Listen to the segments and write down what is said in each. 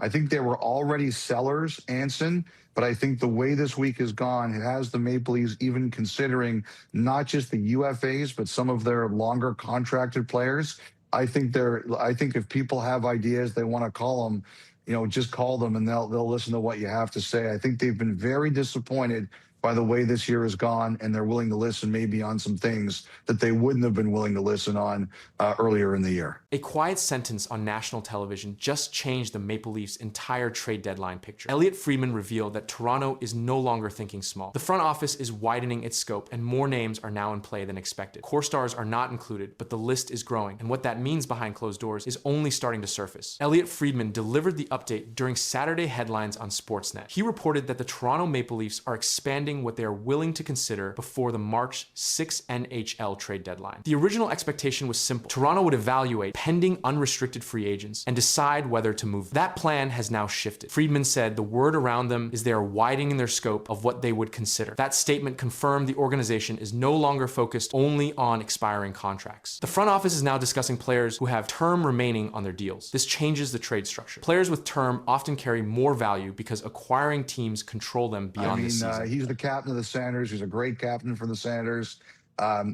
I think they were already sellers, Anson, but I think the way this week has gone, it has the Maple Leafs even considering not just the UFAs, but some of their longer contracted players. I think if people have ideas, they want to call them, just call them and they'll listen to what you have to say. I think they've been very disappointed by the way this year has gone, and they're willing to listen maybe on some things that they wouldn't have been willing to listen on earlier in the year. A quiet sentence on national television just changed the Maple Leafs' entire trade deadline picture. Elliotte Friedman revealed that Toronto is no longer thinking small. The front office is widening its scope, and more names are now in play than expected. Core stars are not included, but the list is growing, and what that means behind closed doors is only starting to surface. Elliotte Friedman delivered the update during Saturday headlines on Sportsnet. He reported that the Toronto Maple Leafs are expanding what they are willing to consider before the March 6 NHL trade deadline. The original expectation was simple. Toronto would evaluate pending unrestricted free agents and decide whether to move. That plan has now shifted. Friedman said the word around them is they are widening their scope of what they would consider. That statement confirmed the organization is no longer focused only on expiring contracts. The front office is now discussing players who have term remaining on their deals. This changes the trade structure. Players with term often carry more value because acquiring teams control them beyond the season. He's the captain of the Senators. He's a great captain for the Senators.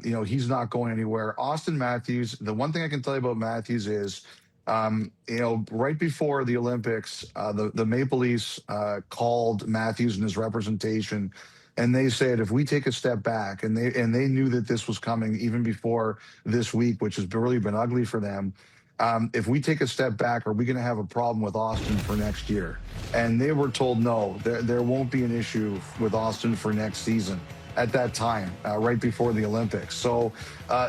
He's not going anywhere. Auston Matthews, the one thing I can tell you about Matthews is, right before the Olympics, the Maple Leafs called Matthews and his representation, and they said, if we take a step back, and they knew that this was coming even before this week, which has really been ugly for them. If we take a step back, are we going to have a problem with Auston for next year? And they were told, no, there won't be an issue with Auston for next season at that time, right before the Olympics. So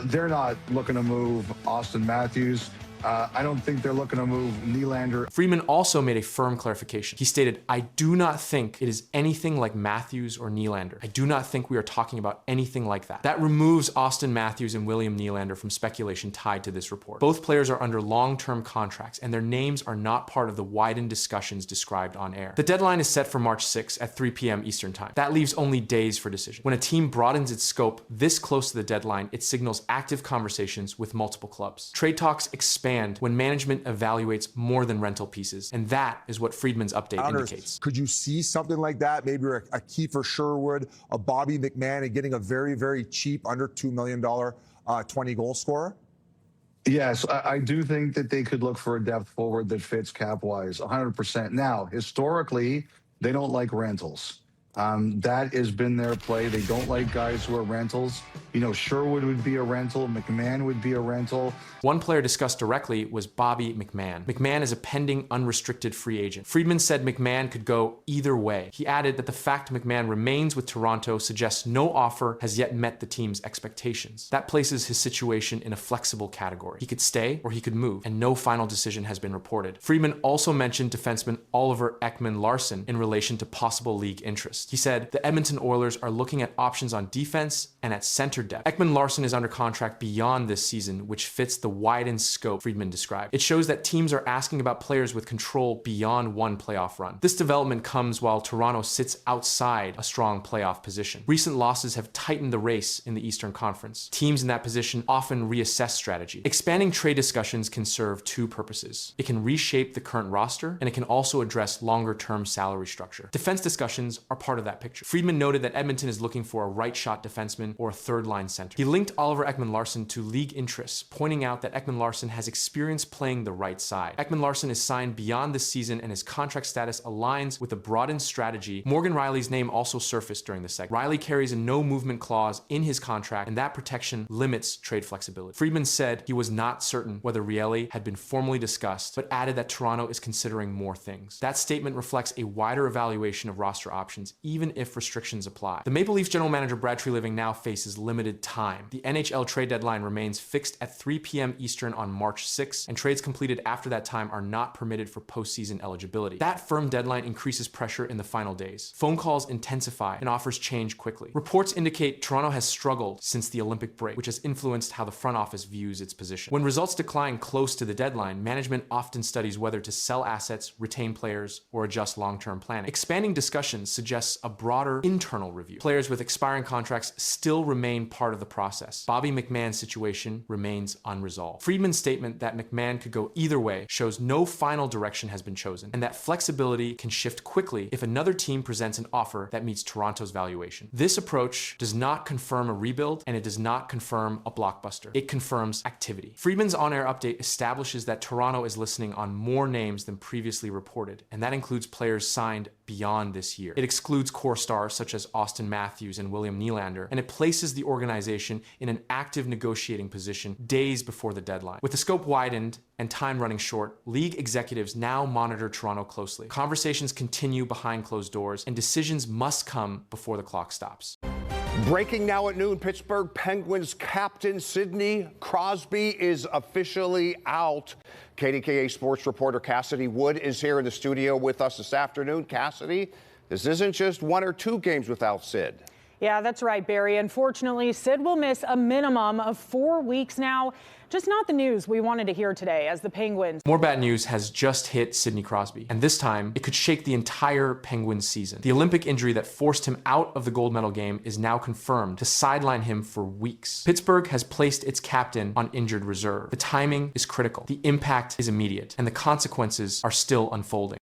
they're not looking to move Auston Matthews. I don't think they're looking to move Nylander. Friedman also made a firm clarification. He stated, I do not think it is anything like Matthews or Nylander. I do not think we are talking about anything like that. That removes Auston Matthews and William Nylander from speculation tied to this report. Both players are under long-term contracts, and their names are not part of the widened discussions described on air. The deadline is set for March 6 at 3 p.m. Eastern Time. That leaves only days for decision. When a team broadens its scope this close to the deadline, it signals active conversations with multiple clubs. Trade talks expand when management evaluates more than rental pieces, and that is what Friedman's update indicates. Could you see something like that? Maybe a Kiefer Sherwood, a Bobby McMann, and getting a very, very cheap, under $2 million 20-goal scorer? Yes, I do think that they could look for a depth forward that fits cap-wise, 100%. Now, historically, they don't like rentals. That has been their play. They don't like guys who are rentals. Sherwood would be a rental. McMann would be a rental. One player discussed directly was Bobby McMann. McMann is a pending unrestricted free agent. Friedman said McMann could go either way. He added that the fact McMann remains with Toronto suggests no offer has yet met the team's expectations. That places his situation in a flexible category. He could stay or he could move, and no final decision has been reported. Friedman also mentioned defenseman Oliver Ekman-Larsson in relation to possible league interest. He said the Edmonton Oilers are looking at options on defense and at center depth. Ekman-Larsson is under contract beyond this season, which fits the widened scope Friedman described. It shows that teams are asking about players with control beyond one playoff run. This development comes while Toronto sits outside a strong playoff position. Recent losses have tightened the race in the Eastern Conference. Teams in that position often reassess strategy. Expanding trade discussions can serve two purposes. It can reshape the current roster, and it can also address longer-term salary structure. Defense discussions are part of that picture. Friedman noted that Edmonton is looking for a right-shot defenseman or a third-line center. He linked Oliver Ekman-Larsson to league interests, pointing out that Ekman-Larsson has experience playing the right side. Ekman-Larsson is signed beyond this season, and his contract status aligns with a broadened strategy. Morgan Rielly's name also surfaced during the segment. Rielly carries a no-movement clause in his contract, and that protection limits trade flexibility. Friedman said he was not certain whether Rielly had been formally discussed, but added that Toronto is considering more things. That statement reflects a wider evaluation of roster options, even if restrictions apply. The Maple Leafs general manager Brad Treliving now faces limited time. The NHL trade deadline remains fixed at 3 p.m. Eastern on March 6, and trades completed after that time are not permitted for postseason eligibility. That firm deadline increases pressure in the final days. Phone calls intensify and offers change quickly. Reports indicate Toronto has struggled since the Olympic break, which has influenced how the front office views its position. When results decline close to the deadline, management often studies whether to sell assets, retain players, or adjust long-term planning. Expanding discussions suggests a broader internal review. Players with expiring contracts still still remain part of the process. Bobby McMann's situation remains unresolved. Friedman's statement that McMann could go either way shows no final direction has been chosen, and that flexibility can shift quickly if another team presents an offer that meets Toronto's valuation. This approach does not confirm a rebuild, and it does not confirm a blockbuster. It confirms activity. Friedman's on-air update establishes that Toronto is listening on more names than previously reported, and that includes players signed beyond this year. It excludes core stars such as Auston Matthews and William Nylander, and it places the organization in an active negotiating position days before the deadline. With the scope widened and time running short, league executives now monitor Toronto closely. Conversations continue behind closed doors, and decisions must come before the clock stops. Breaking now at noon, Pittsburgh Penguins captain Sidney Crosby is officially out. KDKA sports reporter Cassidy Wood is here in the studio with us this afternoon. Cassidy, this isn't just 1 or 2 games without Sid. Yeah, that's right, Barry. Unfortunately, Sid will miss a minimum of 4 weeks now. Just not the news we wanted to hear today as the Penguins. More bad news has just hit Sidney Crosby, and this time it could shake the entire Penguins season. The Olympic injury that forced him out of the gold medal game is now confirmed to sideline him for weeks. Pittsburgh has placed its captain on injured reserve. The timing is critical, the impact is immediate, and the consequences are still unfolding.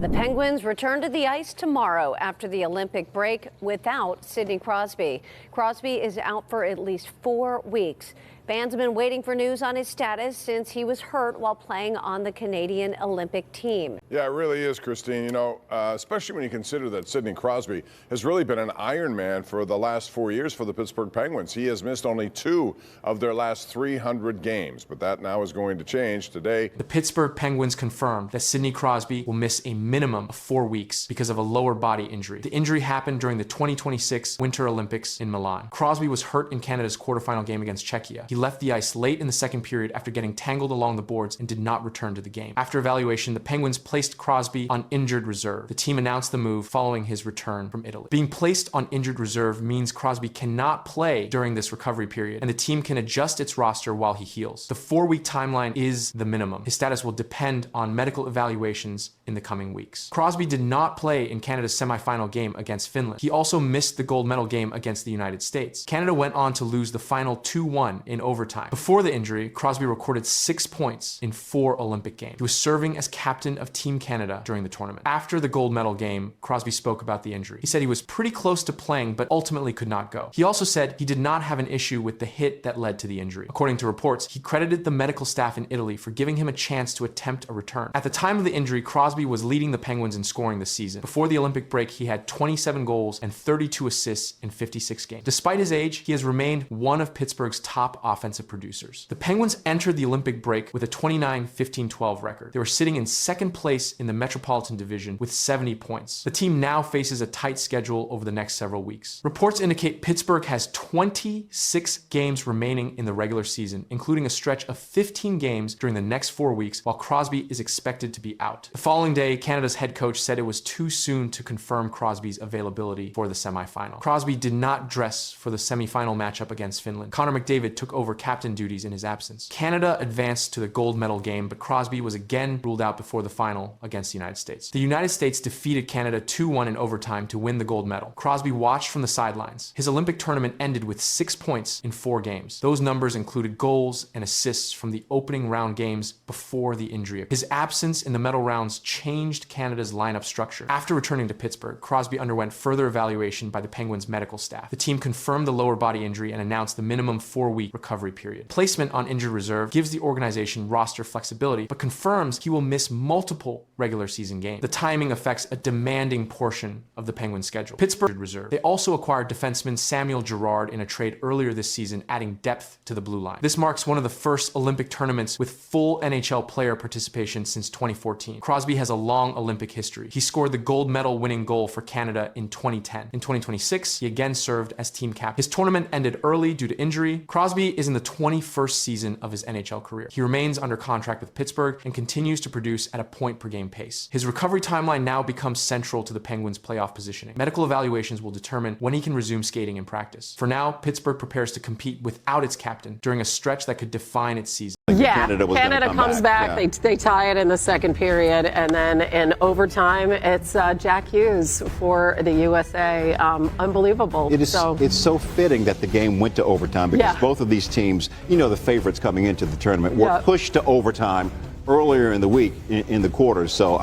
The Penguins return to the ice tomorrow after the Olympic break without Sidney Crosby. Crosby is out for at least 4 weeks. Fans have been waiting for news on his status since he was hurt while playing on the Canadian Olympic team. Yeah, it really is, Christine. You know, especially when you consider that Sidney Crosby has really been an Iron Man for the last 4 years for the Pittsburgh Penguins. He has missed only 2 of their last 300 games, but that now is going to change today. The Pittsburgh Penguins confirmed that Sidney Crosby will miss a minimum of 4 weeks because of a lower body injury. The injury happened during the 2026 Winter Olympics in Milan. Crosby was hurt in Canada's quarterfinal game against Czechia. He left the ice late in the second period after getting tangled along the boards and did not return to the game. After evaluation, the Penguins placed Crosby on injured reserve. The team announced the move following his return from Italy. Being placed on injured reserve means Crosby cannot play during this recovery period, and the team can adjust its roster while he heals. The 4-week timeline is the minimum. His status will depend on medical evaluations in the coming weeks. Crosby did not play in Canada's semifinal game against Finland. He also missed the gold medal game against the United States. Canada went on to lose the final 2-1 in overtime. Before the injury, Crosby recorded 6 points in 4 Olympic games. He was serving as captain of Team Canada during the tournament. After the gold medal game, Crosby spoke about the injury. He said he was pretty close to playing, but ultimately could not go. He also said he did not have an issue with the hit that led to the injury. According to reports, he credited the medical staff in Italy for giving him a chance to attempt a return. At the time of the injury, Crosby was leading the Penguins in scoring this season. Before the Olympic break, he had 27 goals and 32 assists in 56 games. Despite his age, he has remained one of Pittsburgh's top offensive producers. The Penguins entered the Olympic break with a 29-15-12 record. They were sitting in second place in the Metropolitan Division with 70 points. The team now faces a tight schedule over the next several weeks. Reports indicate Pittsburgh has 26 games remaining in the regular season, including a stretch of 15 games during the next 4 weeks, while Crosby is expected to be out. The following day, Canada's head coach said it was too soon to confirm Crosby's availability for the semifinal. Crosby did not dress for the semifinal matchup against Finland. Connor McDavid took over captain duties in his absence. Canada advanced to the gold medal game, but Crosby was again ruled out before the final against the United States. The United States defeated Canada 2-1 in overtime to win the gold medal. Crosby watched from the sidelines. His Olympic tournament ended with 6 points in 4 games. Those numbers included goals and assists from the opening round games before the injury. His absence in the medal rounds changed Canada's lineup structure. After returning to Pittsburgh, Crosby underwent further evaluation by the Penguins medical staff. The team confirmed the lower body injury and announced the minimum 4-week recovery period. Placement on injured reserve gives the organization roster flexibility, but confirms he will miss multiple regular season games. The timing affects a demanding portion of the Penguins schedule. Pittsburgh reserve. They also acquired defenseman Samuel Girard in a trade earlier this season, adding depth to the blue line. This marks one of the first Olympic tournaments with full NHL player participation since 2014. Crosby has a long Olympic history. He scored the gold medal winning goal for Canada in 2010. In 2026, he again served as team captain. His tournament ended early due to injury. Crosby is in the 21st season of his NHL career. He remains under contract with Pittsburgh and continues to produce at a point per per game pace. His recovery timeline now becomes central to the Penguins' playoff positioning. Medical evaluations will determine when he can resume skating in practice. For now, Pittsburgh prepares to compete without its captain during a stretch that could define its season. Yeah, Canada comes back. Yeah. They tie it in the second period, and then in overtime, it's Jack Hughes for the USA. Unbelievable. It's so fitting that the game went to overtime because both of these teams, the favorites coming into the tournament, were pushed to overtime earlier in the week in the quarters. So,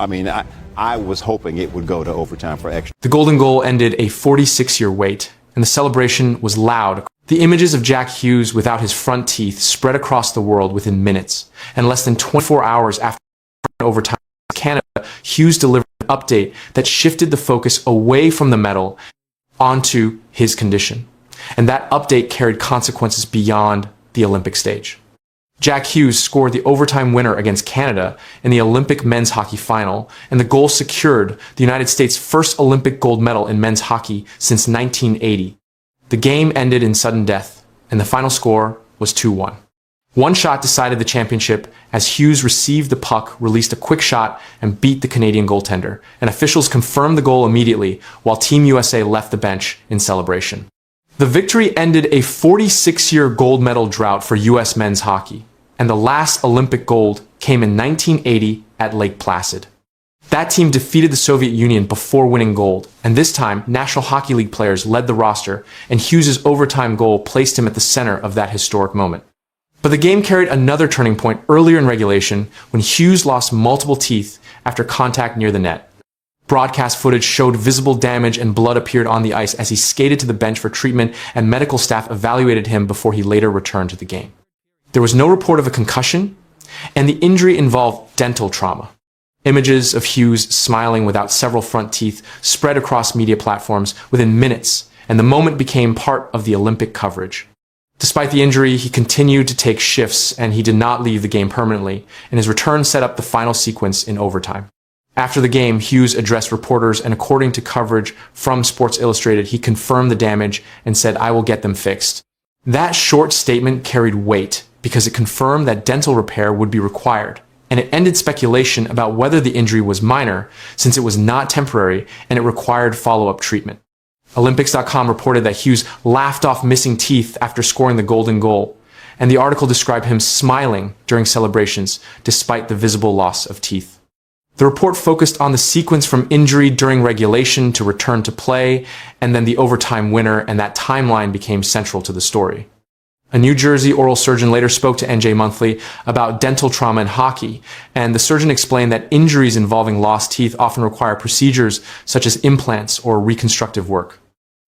I was hoping it would go to overtime for extra. The golden goal ended a 46-year wait, and the celebration was loud. The images of Jack Hughes without his front teeth spread across the world within minutes, and less than 24 hours after overtime in Canada, Hughes delivered an update that shifted the focus away from the medal onto his condition. And that update carried consequences beyond the Olympic stage. Jack Hughes scored the overtime winner against Canada in the Olympic men's hockey final, and the goal secured the United States' first Olympic gold medal in men's hockey since 1980. The game ended in sudden death, and the final score was 2-1. One shot decided the championship as Hughes received the puck, released a quick shot, and beat the Canadian goaltender, and officials confirmed the goal immediately while Team USA left the bench in celebration. The victory ended a 46-year gold medal drought for U.S. men's hockey, and the last Olympic gold came in 1980 at Lake Placid. That team defeated the Soviet Union before winning gold, and this time, National Hockey League players led the roster, and Hughes' overtime goal placed him at the center of that historic moment. But the game carried another turning point earlier in regulation when Hughes lost multiple teeth after contact near the net. Broadcast footage showed visible damage and blood appeared on the ice as he skated to the bench for treatment, and medical staff evaluated him before he later returned to the game. There was no report of a concussion, and the injury involved dental trauma. Images of Hughes smiling without several front teeth spread across media platforms within minutes, and the moment became part of the Olympic coverage. Despite the injury, he continued to take shifts, and he did not leave the game permanently, and his return set up the final sequence in overtime. After the game, Hughes addressed reporters, and according to coverage from Sports Illustrated, he confirmed the damage and said, "I will get them fixed." That short statement carried weight because it confirmed that dental repair would be required, and it ended speculation about whether the injury was minor, since it was not temporary and it required follow-up treatment. Olympics.com reported that Hughes laughed off missing teeth after scoring the golden goal, and the article described him smiling during celebrations despite the visible loss of teeth. The report focused on the sequence from injury during regulation to return to play, and then the overtime winner, and that timeline became central to the story. A New Jersey oral surgeon later spoke to NJ Monthly about dental trauma in hockey, and the surgeon explained that injuries involving lost teeth often require procedures such as implants or reconstructive work.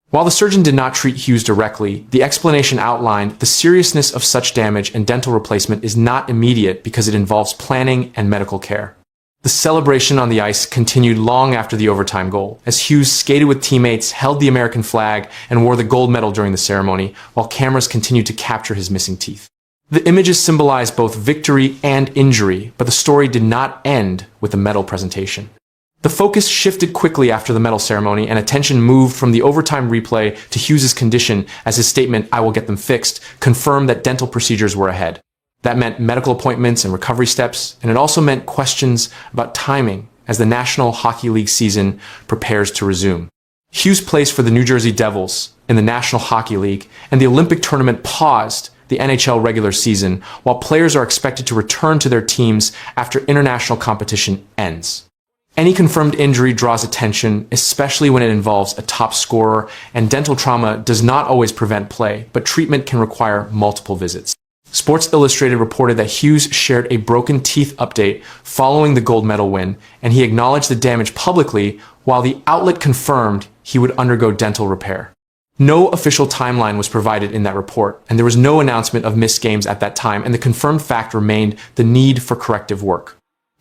While the surgeon did not treat Hughes directly, the explanation outlined the seriousness of such damage, and dental replacement is not immediate because it involves planning and medical care. The celebration on the ice continued long after the overtime goal, as Hughes skated with teammates, held the American flag, and wore the gold medal during the ceremony, while cameras continued to capture his missing teeth. The images symbolize both victory and injury, but the story did not end with the medal presentation. The focus shifted quickly after the medal ceremony, and attention moved from the overtime replay to Hughes' condition as his statement, "I will get them fixed," confirmed that dental procedures were ahead. That meant medical appointments and recovery steps, and it also meant questions about timing as the National Hockey League season prepares to resume. Hughes plays for the New Jersey Devils in the National Hockey League, and the Olympic tournament paused the NHL regular season while players are expected to return to their teams after international competition ends. Any confirmed injury draws attention, especially when it involves a top scorer, and dental trauma does not always prevent play, but treatment can require multiple visits. Sports Illustrated reported that Hughes shared a broken teeth update following the gold medal win, and he acknowledged the damage publicly, while the outlet confirmed he would undergo dental repair. No official timeline was provided in that report, and there was no announcement of missed games at that time, and the confirmed fact remained the need for corrective work.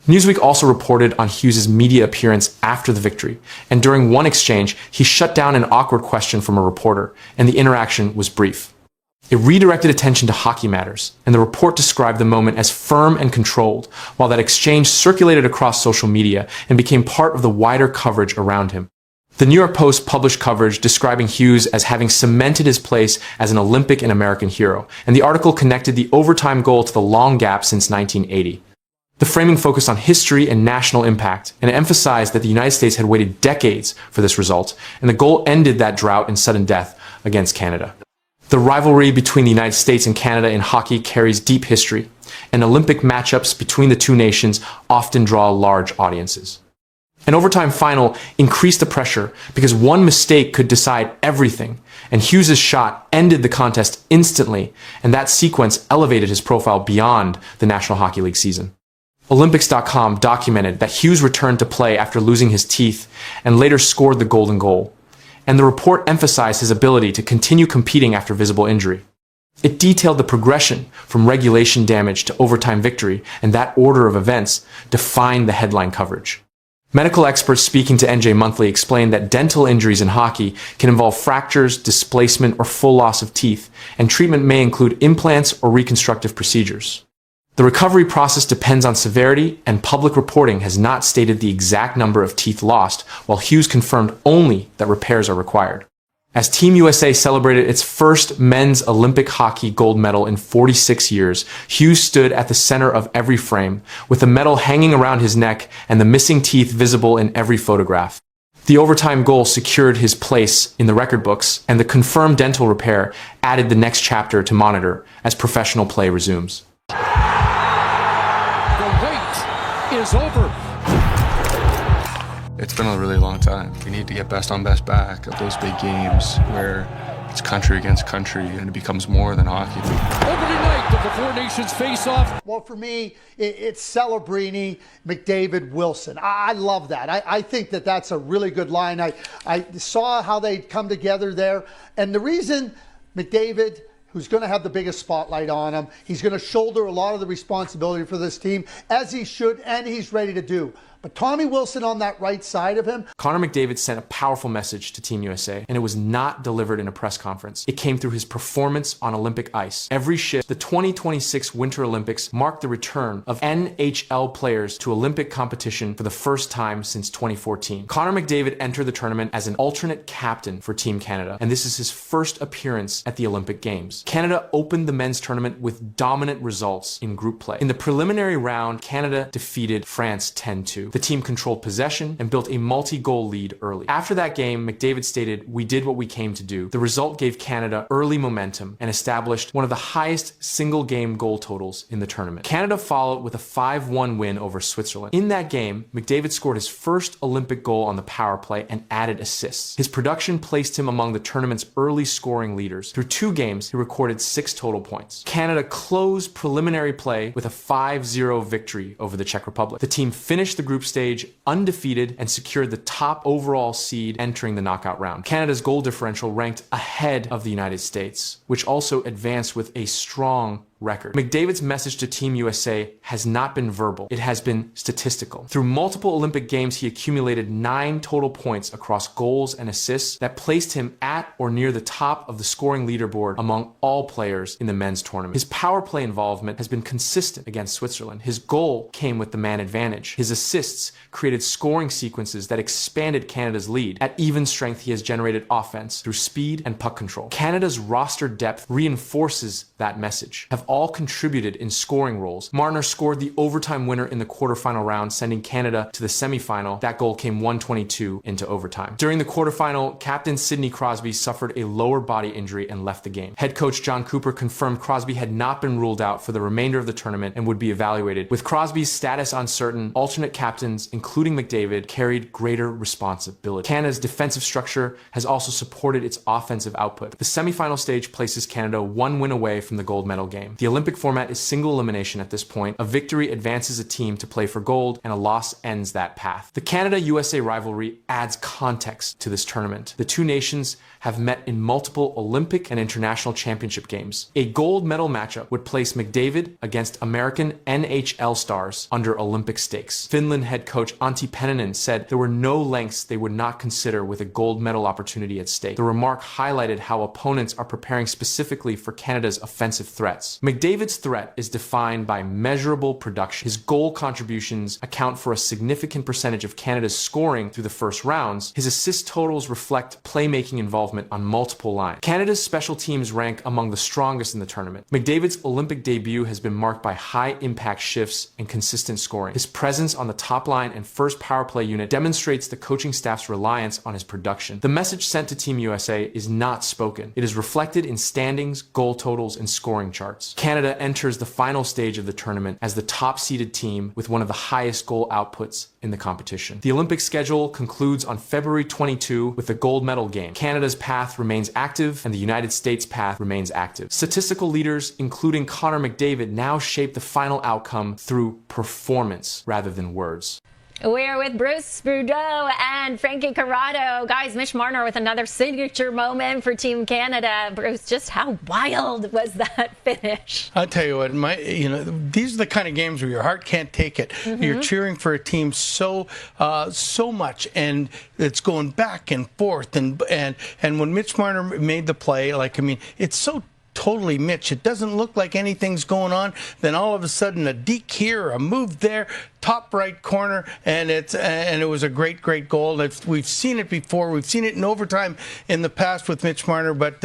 Newsweek also reported on Hughes' media appearance after the victory, and during one exchange, he shut down an awkward question from a reporter, and the interaction was brief. It redirected attention to hockey matters, and the report described the moment as firm and controlled, while that exchange circulated across social media and became part of the wider coverage around him. The New York Post published coverage describing Hughes as having cemented his place as an Olympic and American hero, and the article connected the overtime goal to the long gap since 1980. The framing focused on history and national impact, and emphasized that the United States had waited decades for this result, and the goal ended that drought in sudden death against Canada. The rivalry between the United States and Canada in hockey carries deep history, and Olympic matchups between the two nations often draw large audiences. An overtime final increased the pressure because one mistake could decide everything, and Hughes' shot ended the contest instantly, and that sequence elevated his profile beyond the National Hockey League season. Olympics.com documented that Hughes returned to play after losing his teeth and later scored the golden goal, and the report emphasized his ability to continue competing after visible injury. It detailed the progression from regulation damage to overtime victory, and that order of events defined the headline coverage. Medical experts speaking to NJ Monthly explained that dental injuries in hockey can involve fractures, displacement, or full loss of teeth, and treatment may include implants or reconstructive procedures. The recovery process depends on severity, and public reporting has not stated the exact number of teeth lost, while Hughes confirmed only that repairs are required. As Team USA celebrated its first men's Olympic hockey gold medal in 46 years, Hughes stood at the center of every frame, with the medal hanging around his neck and the missing teeth visible in every photograph. The overtime goal secured his place in the record books, and the confirmed dental repair added the next chapter to monitor as professional play resumes. The wait is over. It's been a really long time. We need to get best on best back at those big games where it's country against country and it becomes more than hockey. Opening night of the Four Nations face-off. Well, for me, it's Celebrini, McDavid, Wilson. I love that. I think that that's a really good line. I saw how they come together there. And the reason McDavid, who's going to have the biggest spotlight on him, he's going to shoulder a lot of the responsibility for this team, as he should, and he's ready to do. But Tommy Wilson on that right side of him. Connor McDavid sent a powerful message to Team USA, and it was not delivered in a press conference. It came through his performance on Olympic ice. Every shift, the 2026 Winter Olympics marked the return of NHL players to Olympic competition for the first time since 2014. Connor McDavid entered the tournament as an alternate captain for Team Canada, and this is his first appearance at the Olympic Games. Canada opened the men's tournament with dominant results in group play. In the preliminary round, Canada defeated France 10-2. The team controlled possession and built a multi-goal lead early. After that game, McDavid stated, "We did what we came to do." The result gave Canada early momentum and established one of the highest single-game goal totals in the tournament. Canada followed with a 5-1 win over Switzerland. In that game, McDavid scored his first Olympic goal on the power play and added assists. His production placed him among the tournament's early scoring leaders. Through 2 games, he recorded 6 total points. Canada closed preliminary play with a 5-0 victory over the Czech Republic. The team finished the group stage undefeated and secured the top overall seed entering the knockout round. Canada's goal differential ranked ahead of the United States, which also advanced with a strong record. McDavid's message to Team USA has not been verbal, it has been statistical. Through multiple Olympic games, he accumulated 9 total points across goals and assists that placed him at or near the top of the scoring leaderboard among all players in the men's tournament. His power play involvement has been consistent against Switzerland. His goal came with the man advantage. His assists created scoring sequences that expanded Canada's lead. At even strength, he has generated offense through speed and puck control. Canada's roster depth reinforces that message, have all contributed in scoring roles. Marner scored the overtime winner in the quarterfinal round, sending Canada to the semifinal. That goal came 122 into overtime. During the quarterfinal, captain Sidney Crosby suffered a lower body injury and left the game. Head coach John Cooper confirmed Crosby had not been ruled out for the remainder of the tournament and would be evaluated. With Crosby's status uncertain, alternate captains, including McDavid, carried greater responsibility. Canada's defensive structure has also supported its offensive output. The semifinal stage places Canada 1 win away from the gold medal game. The Olympic format is single elimination at this point. A victory advances a team to play for gold, and a loss ends that path. The Canada-USA rivalry adds context to this tournament. The two nations have met in multiple Olympic and international championship games. A gold medal matchup would place McDavid against American NHL stars under Olympic stakes. Finland head coach Antti Pennanen said there were no lengths they would not consider with a gold medal opportunity at stake. The remark highlighted how opponents are preparing specifically for Canada's offensive threats. McDavid's threat is defined by measurable production. His goal contributions account for a significant percentage of Canada's scoring through the first rounds. His assist totals reflect playmaking involvement on multiple lines. Canada's special teams rank among the strongest in the tournament. McDavid's Olympic debut has been marked by high impact shifts and consistent scoring. His presence on the top line and first power play unit demonstrates the coaching staff's reliance on his production. The message sent to Team USA is not spoken. It is reflected in standings, goal totals, and scoring charts. Canada enters the final stage of the tournament as the top-seeded team with one of the highest goal outputs in the competition. The Olympic schedule concludes on February 22 with the gold medal game. Canada's path remains active and the United States' path remains active. Statistical leaders, including Connor McDavid, now shape the final outcome through performance rather than words. We're with Bruce Boudreau and Frankie Corrado. Guys, Mitch Marner with another signature moment for Team Canada. Bruce, just how wild was that finish? I'll tell you what, these are the kind of games where your heart can't take it. You're cheering for a team so much, and it's going back and forth. And when Mitch Marner made the play, it's so totally Mitch. It doesn't look like anything's going on. Then all of a sudden, a deke here, a move there, top right corner, and it was a great goal. We've seen it before. We've seen it in overtime in the past with Mitch Marner, but